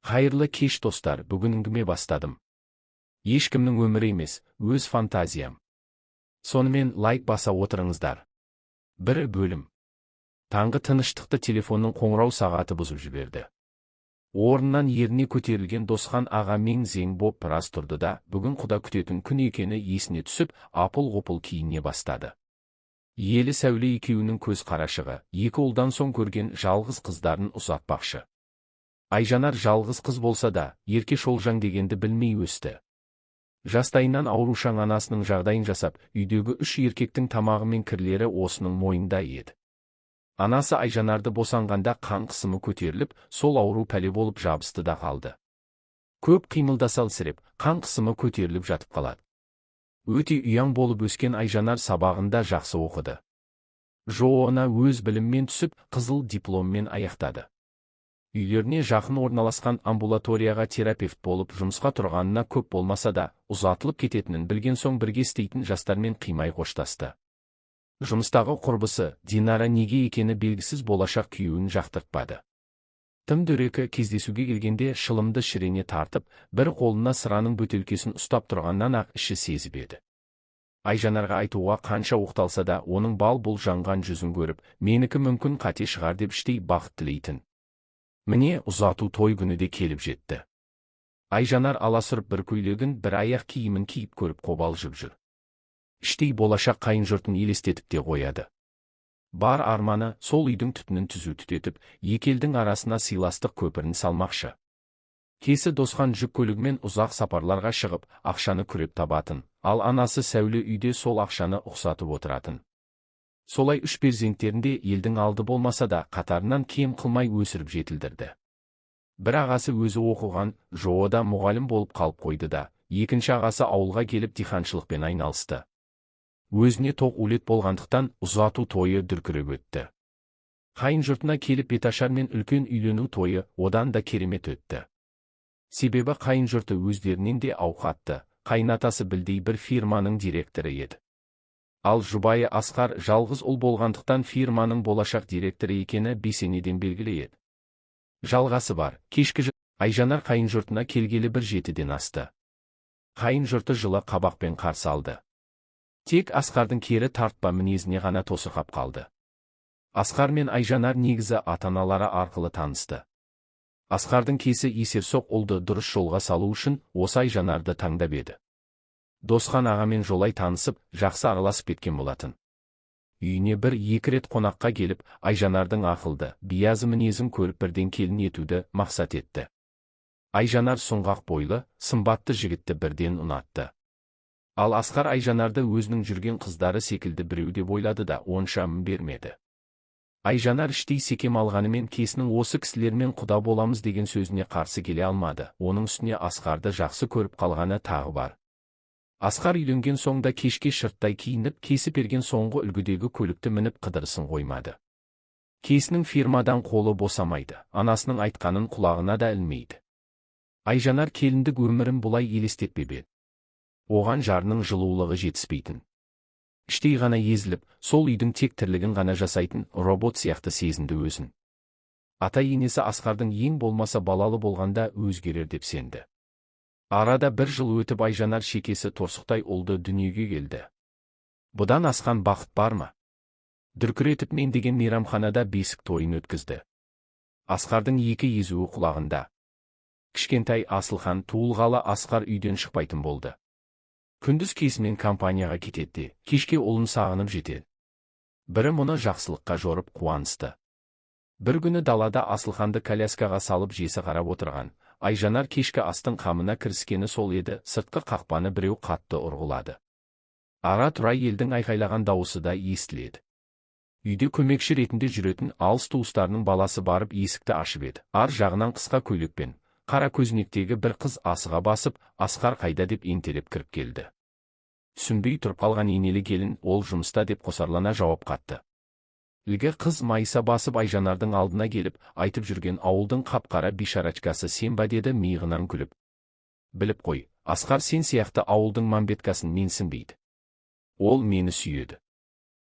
Қайырлы кеш достар, бүгін әңгіме бастадым. Ешкімнің өмірі емес, өз фантазиям. Сонымен лайк баса отырыңыздар. Бір бөлім. Таңғы тыныштықты телефонның қоңырау сағаты бұзып жіберді. Орнынан еріне көтерілген Досхан аға мең-зең боп біраз тұрды да, бүгін құда күтетін күн екені есіне түсіп, апыл-ғұпыл киіне бастады. Елі Сәуле екеуінің көз қарашығы, екі ұлдан соң көрген жалғыз қыздарын ұзатпақшы. Айжанар жалғыз қыз болса да, ерке шолжаң дегенді білмей өсті. Жастайынан аурушаң анасының жағдайын жасап, үйдегі үш еркектің тамағы мен кірлері осының мойнында еді. Анасы Айжанарды босанғанда қан қысымы көтеріліп, сол ауру пәле болып жабысты да қалды. Көп қимылдаса әлсіреп, қан қысымы көтеріліп жатып қалады. Өте ұяң болып өскен Айжанар сабағында жақсы оқыды. ЖОО-на өз біліммен түсіп, қызыл дипломмен аяқтады. Үйлеріне жақын орналасқан амбулаторияға терапевт болып жұмысқа тұрғанына көп болмаса да, ұзатылып кететінін білген соң бірге істейтін жастармен қимай қоштасты. Жұмыстағы құрбысы, Динара неге екені белгісіз болашақ күйеуін жақтыртпады. Тым дөрекі кездесуге келгенде шылымды шірене тартып, бір қолына сыраның бөтелкесін ұстап тұрғаннан ақ іші сезіп еді. Айжанарға айтуға қанша оқталса да, оның бал-бұл жанған жүзін көріп, менікі мүмкін қате шығар деп іштей бақыт тілейтін. Міне, ұзату той күні де келіп жетті. Айжанар аласұрып бір көйлегін, бір аяқ киімін киіп көріп қобалжып жүр. Іштей болашақ қайын жұртын елестетіп те қояды. Бар арманы сол үйдің түтінін түзу түтетіп, екі елдің арасына сыйластық көпірін салмақшы. Кесі Досхан жүк көлігімен ұзақ сапарларға шығып, ақшаны күреп табатын, ал анасы Сәуле үйде сол ақшаны ұқсатып отыратын. Солай үш перзенттерінде елдің алды болмаса да, қатарынан кем қылмай өсіріп жетілдірді. Бір ағасы өзі оқыған, ЖОО-да мұғалім болып қалып қойды да, екінші ағасы ауылға келіп диханшылықпен айналысты. Өзіне тоқ өлет болғандықтан ұзату тойы дүркіреп өтті. Қайын жұртына келіп беташар мен үлкен үйлену тойы одан да керемет өтті. Себебі қайын жұрты өздерінен де ауқатты, қайынатасы білдей бір фирманың директоры еді. Ал жұбайы Асқар жалғыз ұл болғандықтан фирманың болашақ директоры екені бесенеден белгілі еді. Жалғасы бар, кешкі Айжанар қайын жұртына келгелі бір 7-ден асты. Қайын жұрты жылы қабақпен қарсы алды. Тек Асқардың кері тартпа мінезіне ғана тосырқап қалды. Асқар мен Айжанар негізі ата-аналары арқылы танысты. Асқардың кесі есерсоқ ұлды дұрыс жолға салу үшін осы Айжанарды таңдап еді. Досхан ағамен жолай танысып, жақсы араласып кеткен болатын. Үйіне бір-екі рет қонаққа келіп, Айжанардың ақылды, биязы мінезін көріп бірден келін етуді мақсат етті. Айжанар сұңғақ бойлы, сымбатты жігітті бірден ұнатты. Ал Асқар Айжанарды өзінің жүрген қыздары секілді біреу деп ойлады да онша мін бермеді. Айжанар іштей секем алғанымен кесінің осы кісілермен құда боламыз деген сөзіне қарсы келе алмады. Оның үстіне Асқарды жақсы көріп қалғаны тағы бар. Асқар үйленген соңда кешке шырттай киініп, кесі берген соңғы үлгідегі көлікті мініп қыдырысын қоймады. Кесінің фирмадан қолы босамайды, анасының айтқанын құлағына да ілмейді. Айжанар келіндік өмірін бұлай елестетпеп еді. Оған жарының жылулығы жетіспейтін. Іштей ғана езіліп, сол үйдің тек тірлігін ғана жасайтын робот сияқты сезінді өзін. Ата-енесі Асқардың ең болмаса балалы болғанда өзгерер деп сенді. Арада бір жыл өтіп Айжанар шекесі торсықтай ұлды дүниеге келді. Бұдан асқан бақыт бар ма? Дүркіретіп мен деген мейрамханада бесік тойын өткізді. Асқардың екі езуі құлағында. Кішкентай Асылхан туылғалы Асқар үйден шықпайтын болды. Күндіз кесімен компанияға кетеді, кешке ұлын сағынып жетеді. Бірі мұны жақсылыққа жорып қуанысты. Бір күні далада Асылханды коляскаға салып жесі қарап отырған, Айжанар кешкі астың қамына кіріскені сол еді, сыртқы қақпаны біреу қатты ұрғылады. Ара-тұра елдің айқайлаған дауысы да естіледі. Үйде көмекші ретінде жүретін алыс туыстарының баласы барып есікті ашып еді. Ар жағынан қысқа көйлекпен, қара көзнектегі бір қыз асыға басып, Асқар қайда деп ентелеп кіріп келді. Түсінбей тұрып қалған енелі келін, ол жұмыста деп қосарлана жауап қатты. Ілгі қыз майса басып Айжанардың алдына келіп, айтып жүрген ауылдың қап-қара бишарачкасы сен ба деді миығынан күліп. Біліп қой, Асқар сен сияқты ауылдың мамбеткасын менсінбейді. Ол мені сүйеді.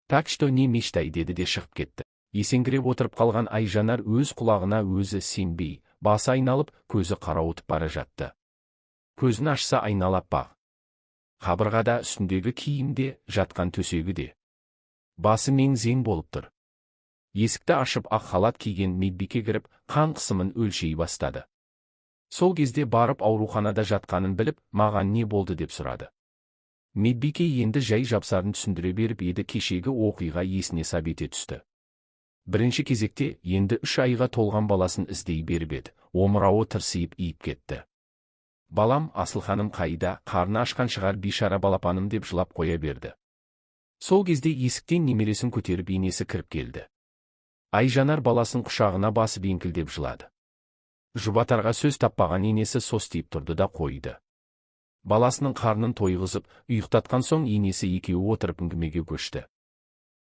Так что не мечтай деді де шығып кетті. Есеңгіреп отырып қалған Айжанар өз құлағына өзі сенбей, басы айналып, көзі қарауытып бара жатты. Көзін ашса айналап бақ. Қабырғада үстіндегі киімде, жатқан төсегі де. Басы мең-зең болып тұр. Есікті ашып ақ халат киген медбике кіріп, қан қысымын өлшей бастады. Сол кезде барып ауруханада жатқанын біліп, маған не болды деп сұрады. Медбике енді жай жапсарын түсіндіре беріп еді, кешегі оқиға есіне сап ете түсті. Бірінші кезекте енді 3 айға толған баласын іздей беріп еді, омырауы тырсиып иіп кетті. Балам, Асылханым қайда, қарны ашқан шығар бейшара балапаным деп жылап қоя берді. Сол кезде есіктен немересін көтеріп енесі кіріп келді. Айжанар баласын құшағына басып еңкілдеп жылады. Жұбатарға сөз таппаған енесі состиып тұрды да қойды. Баласының қарнын тойғызып, ұйықтатқан соң енесі екеуі отырып әңгімеге көшті.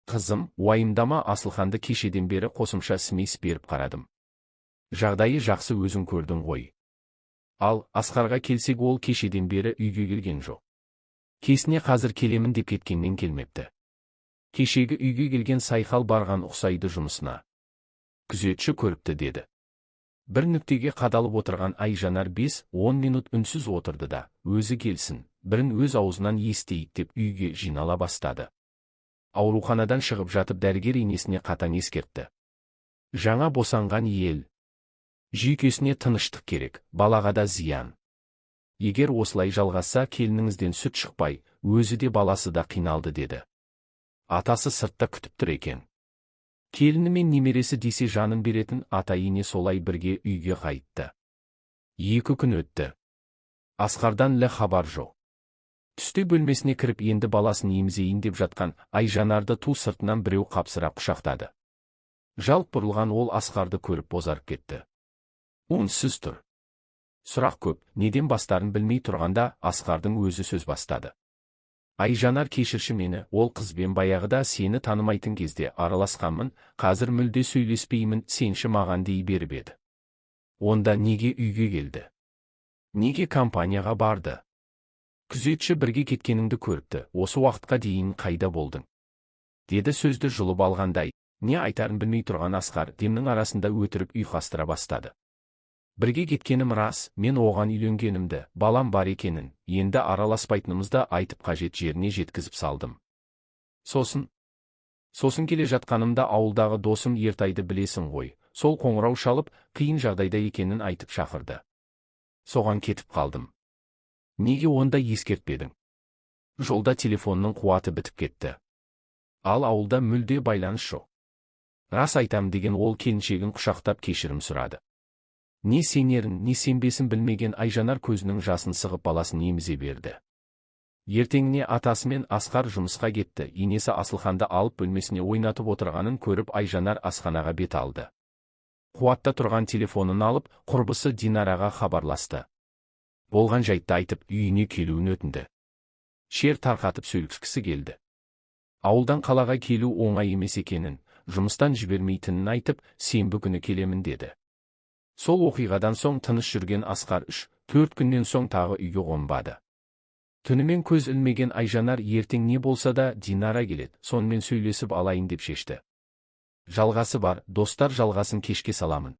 Қызым, уайымдама, Асылханды кешеден бері қосымша смес беріп қарадым. Жағдайы жақсы, өзің көрдің ғой. Ал Асқарға келсек, ол кешеден бері үйге келген жоқ. Кесіне қазір келемін деп кеткеннен келмепті. Кешегі үйге келген сайқал барған ұқсайды жұмысына. Күзетші көріпті деді. Бір нүктеге қадалып отырған Айжанар 5-10 минут үнсіз отырды да, өзі келсін, бірін өз аузынан естейік деп үйге жинала бастады. Ауруханадан шығып жатып дәрігер енесіне қатаң ескертті. Жаңа босанған ел. Жүйкесіне тыныштық керек, балаға да зиян. Егер осылай жалғасса, келініңізден сүт шықпай, өзі де баласы да қиналды деді. Атасы сыртта күтіп тұр екен. Келіні мен немересі десе жанын беретін ата-ене солай бірге үйге қайтты. 2 күн өтті. Асқардан хабар жоқ. Түсте бөлмесіне кіріп енді баласын емізейін деп жатқан Айжанарды ту сыртынан біреу қапсыра құшақтады. Жалт бұрылған ол Асқарды көріп бозарып кетті. Үнсіз тұр. Сұрақ көп, неден бастарын білмей тұрғанда Асқардың өзі сөз бастады. Айжанар, кешірші мені, ол қызбен баяғыда сені танымайтын кезде араласқанмын, қазір мүлде сөйлеспеймін, сенші маған дей беріп еді. Онда неге үйге келді? Неге компанияға барды? Күзетші бірге кеткеніңді көріпті, осы уақытқа дейін қайда болдың? Деді сөзді жұлып алғандай. Не айтарын білмей тұрған Асқар демнің арасында өтірік ұйқастыра бастады. Бірге кеткенім рас, мен оған үйленгенімді, балам бар екенін, енді араласпайтынымызды айтып қажет жеріне жеткізіп салдым. Сосын келе жатқанымда ауылдағы досым Ертайды білесің ғой, сол қоңырау шалып, қиын жағдайда екенін айтып шақырды. Соған кетіп қалдым. Неге онда ескертпедің? Жолда телефонның қуаты бітіп кетті. Ал ауылда мүлде байланыс жоқ. Рас айтам деген ол келіншегін құшақтап кешірім сұрады. Не сенерін, не сенбесін білмеген Айжанар көзінің жасын сығып баласын емізе берді. Ертеңіне атасы мен Асқар жұмысқа кетті. Енесі Асылханды алып бөлмесіне ойнатып отырғанын көріп Айжанар асханаға бет алды. Қуатта тұрған телефонын алып, құрбысы Динараға хабарласты. Болған жайтты айтып, үйіне келуін өтінді. Шер тарқатып сөйлескісі келді. Ауылдан қалаға келу оңай емес екенін, жұмыстан жібермейтінін айтып, сенбі күні келемін деді. Сол оқиғадан соң тыныш жүрген Асқар 3-4 күннен соң тағы үйге қонбады. Түнімен көз ілмеген Айжанар ертең не болса да Динара келеді, сонымен сөйлесіп алайын деп шешті. Жалғасы бар, достар, жалғасын кешке саламын.